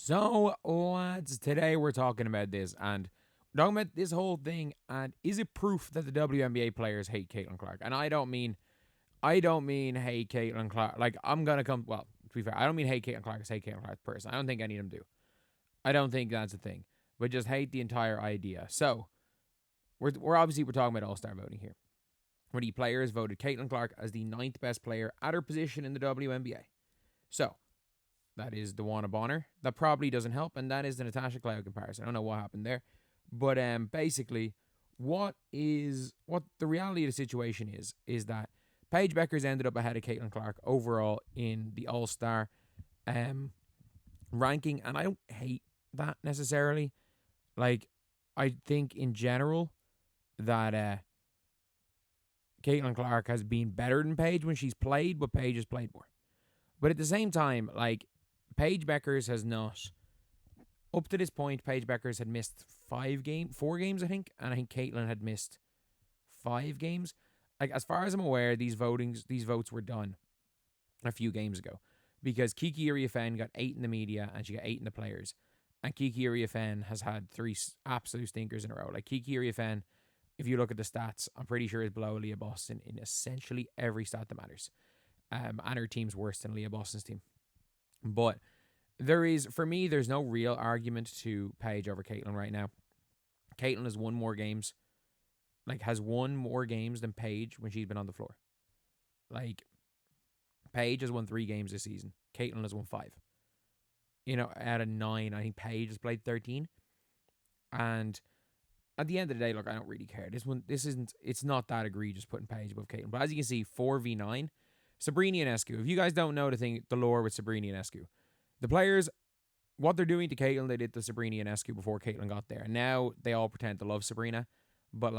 So, lads, today we're talking about this and we're talking about this whole thing. And is it proof that the WNBA players hate Caitlin Clark? And I don't mean hate Caitlin Clark. Like I'm gonna come. Well, to be fair, I don't mean hate Caitlin Clark as hate Caitlin Clark person. I don't think any of them do. I don't think that's a thing. But just hate the entire idea. So we're obviously we're talking about All Star voting here, where the players voted Caitlin Clark as the ninth best player at her position in the WNBA. So that is the Wanna Bonner. That probably doesn't help, and that is the Natasha Cloud comparison. I don't know what happened there, but basically, what the reality of the situation is that Paige Bueckers ended up ahead of Caitlin Clark overall in the All Star um ranking, and I don't hate that necessarily. Like, I think in general that Caitlin Clark has been better than Paige when she's played, but Paige has played more. But at the same time, like Paige Bueckers has not up to this point. Paige Bueckers had missed 4 games, I think, and I think Caitlin had missed 5 games. Like as far as I'm aware, these votes were done a few games ago because Kiki Iriafen got 8 in the media and she got 8 in the players, and Kiki Iriafen has had 3 absolute stinkers in a row. Like Kiki Iriafen, if you look at the stats, I'm pretty sure is below Leah Boston in essentially every stat that matters. And her team's worse than Leah Boston's team. But for me, there's no real argument to Paige over Caitlin right now. Caitlin has won more games, has won more games than Paige when she's been on the floor. Like, Paige has won 3 games this season. Caitlin has won 5. Out of 9, I think Paige has played 13. And at the end of the day, look, I don't really care. It's not that egregious putting Paige above Caitlin. But as you can see, 4v9. Sabrina Ionescu. If you guys don't know the lore with Sabrina Ionescu, the players, what they're doing to Caitlin, they did to Sabrina Ionescu before Caitlin got there. And now they all pretend to love Sabrina. But,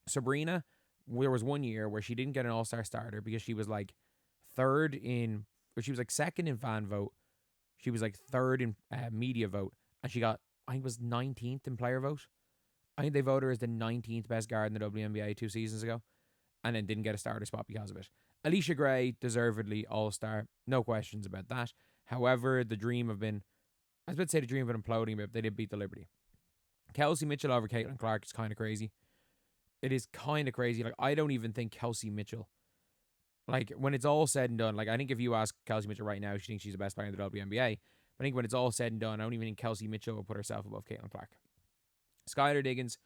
Sabrina, there was one year where she didn't get an all-star starter because she was, second in fan vote. She was, third in media vote. And she got, I think it was 19th in player vote. I think they voted her as the 19th best guard in the WNBA 2 seasons ago. And then didn't get a starter spot because of it. Alicia Gray, deservedly all-star. No questions about that. However, the dream of been, I was about to say the dream of it imploding, but they did beat the Liberty. Kelsey Mitchell over Caitlin Clark is kind of crazy. It is kind of crazy. I don't even think Kelsey Mitchell, when it's all said and done, I think if you ask Kelsey Mitchell right now, she thinks she's the best player in the WNBA. But I think when it's all said and done, I don't even think Kelsey Mitchell will put herself above Caitlin Clark. Skylar Diggins,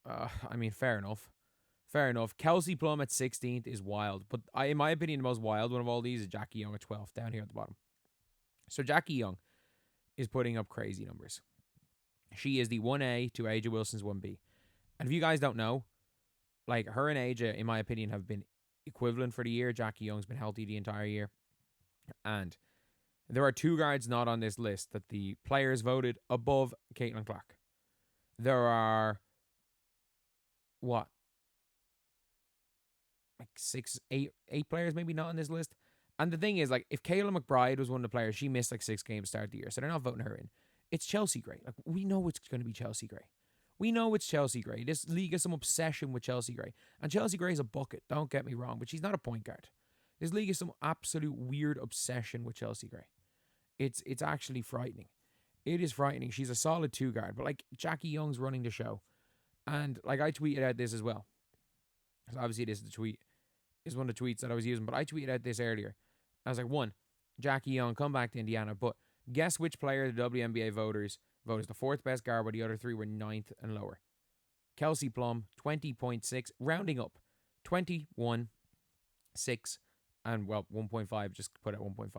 fair enough. Fair enough. Kelsey Plum at 16th is wild. But in my opinion, the most wild one of all these is Jackie Young at 12th, down here at the bottom. So Jackie Young is putting up crazy numbers. She is the 1A to Aja Wilson's 1B. And if you guys don't know, her and Aja, in my opinion, have been equivalent for the year. Jackie Young's been healthy the entire year. And there are 2 guards not on this list that the players voted above Caitlin Clark. There are, 8 players maybe not on this list. And the thing is, if Kayla McBride was one of the players, she missed 6 games to start the year, so they're not voting her in. It's Chelsea Gray. We know it's going to be Chelsea Gray. We know it's Chelsea Gray. This league has some obsession with Chelsea Gray. And Chelsea Gray's a bucket, don't get me wrong, but she's not a point guard. This league has some absolute weird obsession with Chelsea Gray. It's actually frightening. It is frightening. She's a solid 2 guard, but Jackie Young's running the show. And I tweeted out this as well. So obviously this is the tweet. Is one of the tweets that I was using, but I tweeted out this earlier. I was like, 1, Jackie Young, come back to Indiana, but guess which player the WNBA voters voted as the 4th best guard, where the other 3 were 9th and lower. Kelsey Plum, 20.6, rounding up, 21, 6, and 1.5, just put at 1.5.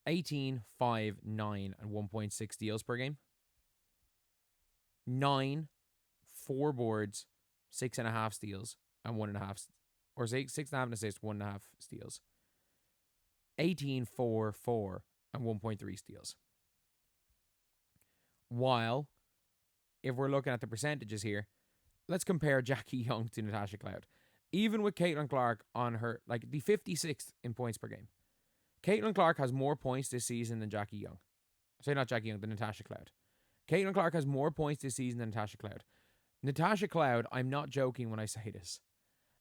18, 5, 9, and 1.6 steals per game. 9, 4 boards, 6.5 steals, and 1.5, or 6.5 assists, 1.5 steals. 18, 4, 4, and 1.3 steals. While, if we're looking at the percentages here, let's compare Jackie Young to Natasha Cloud. Even with Caitlin Clark on her, the 56th in points per game. Caitlin Clark has more points this season than Jackie Young. Sorry, not Jackie Young, than Natasha Cloud. Caitlin Clark has more points this season than Natasha Cloud. Natasha Cloud, I'm not joking when I say this,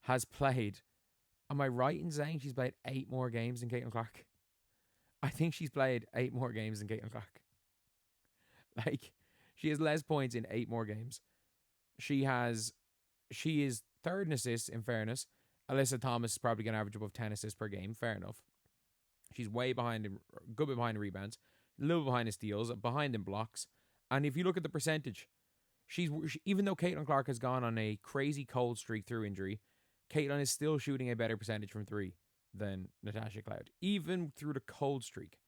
has played, am I right in saying she's played 8 more games than Caitlin Clark? I think she's played 8 more games than Caitlin Clark. Like, she has less points in 8 more games. She is third in assists, in fairness. Alyssa Thomas is probably going to average above 10 assists per game. Fair enough. She's way behind in, good bit behind in rebounds, a little behind in steals, behind in blocks. And if you look at the percentage, even though Caitlin Clark has gone on a crazy cold streak through injury, Caitlin is still shooting a better percentage from 3 than Natasha Cloud. Even through the cold streak,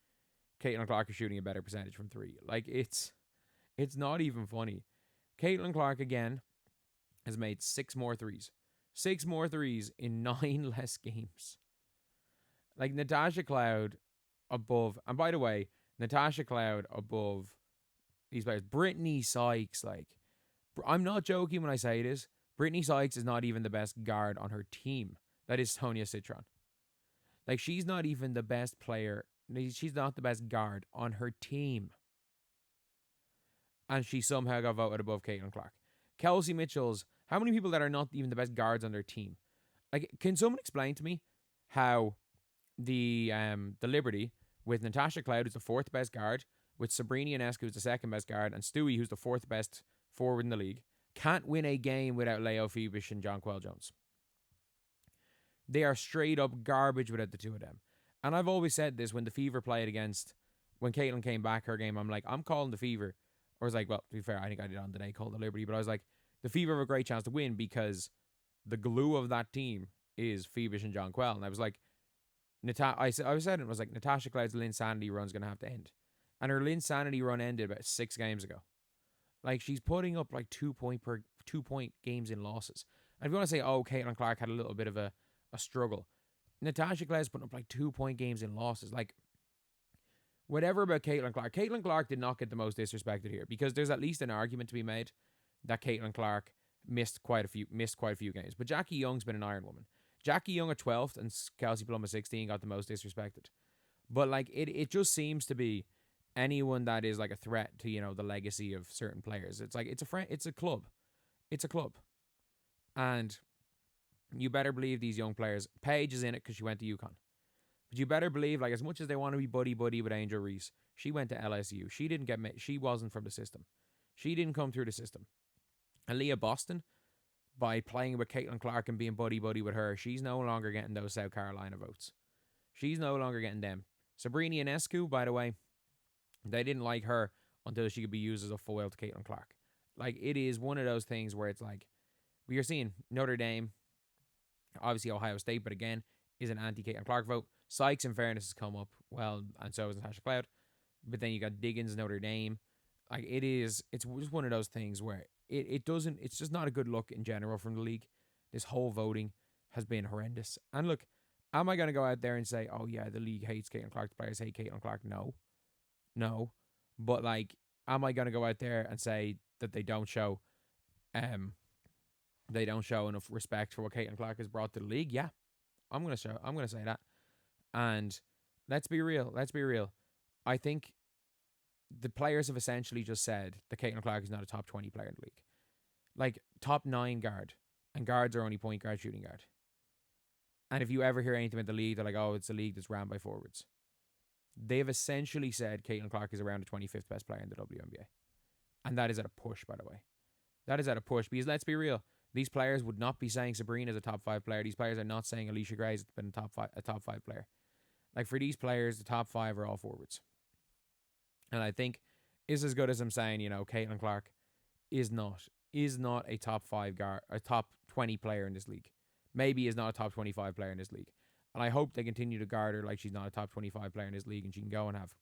Caitlin Clark is shooting a better percentage from 3. Like, it's not even funny. Caitlin Clark, again, has made 6 more threes. 6 more threes in 9 less games. Like, Natasha Cloud above, and by the way, Natasha Cloud above these players. Brittany Sykes, like, I'm not joking when I say this. Brittany Sykes is not even the best guard on her team. That is Sonia Citron. Like, she's not even the best player. She's not the best guard on her team. And she somehow got voted above Caitlin Clark. Kelsey Mitchell's, how many people that are not even the best guards on their team? Like, can someone explain to me how the Liberty, with Natasha Cloud, who's the 4th best guard, with Sabrina Ionescu, who's the 2nd best guard, and Stewie, who's the 4th best forward in the league, can't win a game without Leo Phoebus and John Quell Jones? They are straight up garbage without the two of them. And I've always said this when the Fever played against, when Caitlin came back her game, I'm like, I'm calling the Fever. Or I was like, well, to be fair, I think I did on the day, called the Liberty, but I was like, the Fever have a great chance to win because the glue of that team is Phoebus and John Quell. And I was like, I said it was like, Natasha Cloud's Linsanity run's going to have to end. And her Linsanity run ended about 6 games ago. Like, she's putting up like 2 point games in losses. And if you want to say, oh, Caitlin Clark had a little bit of a struggle, Natasha Cloud's putting up like 2 point games in losses. Like, whatever about Caitlin Clark. Caitlin Clark did not get the most disrespected here because there's at least an argument to be made that Caitlin Clark missed quite a few games. But Jackie Young's been an Iron Woman. Jackie Young at 12th and Kelsey Plum at 16 got the most disrespected. But like, it just seems to be anyone that is like a threat to, you know, the legacy of certain players. It's like, it's a club. It's a club. And you better believe these young players, Paige is in it because she went to UConn. But you better believe, like, as much as they want to be buddy with Angel Reese, she went to LSU. She wasn't from the system. She didn't come through the system. Aaliyah Boston, by playing with Caitlin Clark and being buddy with her, she's no longer getting those South Carolina votes. She's no longer getting them. Sabrina Ionescu, by the way, they didn't like her until she could be used as a foil to Caitlin Clark. Like, it is one of those things where it's like, we are seeing Notre Dame, obviously Ohio State, but again, is an anti-Caitlin Clark vote. Sykes, in fairness, has come up, well, and so has Natasha Cloud. But then you got Diggins, Notre Dame. Like, it's just one of those things where it's just not a good look in general from the league. This whole voting has been horrendous. And look, am I going to go out there and say, oh yeah, the league hates Caitlin Clark, the players hate Caitlin Clark? No. But like, am I going to go out there and say that they don't show enough respect for what Caitlin Clark has brought to the league? Yeah. I'm going to say that. And let's be real. I think the players have essentially just said that Caitlin Clark is not a top 20 player in the league. Like, top 9 guard. And guards are only point guard, shooting guard. And if you ever hear anything about the league, they're like, oh, it's a league that's ran by forwards. They've essentially said Caitlin Clark is around the 25th best player in the WNBA. And that is at a push, by the way. That is at a push. Because let's be real, these players would not be saying Sabrina is a top 5 player. These players are not saying Alicia Gray has been a top 5 player. Like, for these players, the top 5 are all forwards. And I think it's as good as I'm saying, you know, Caitlin Clark is not a top 5 guard, a top 20 player in this league. Maybe is not a top 25 player in this league. And I hope they continue to guard her like she's not a top 25 player in this league, and she can go and have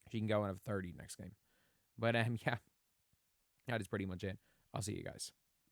30 next game. But yeah, that is pretty much it. I'll see you guys.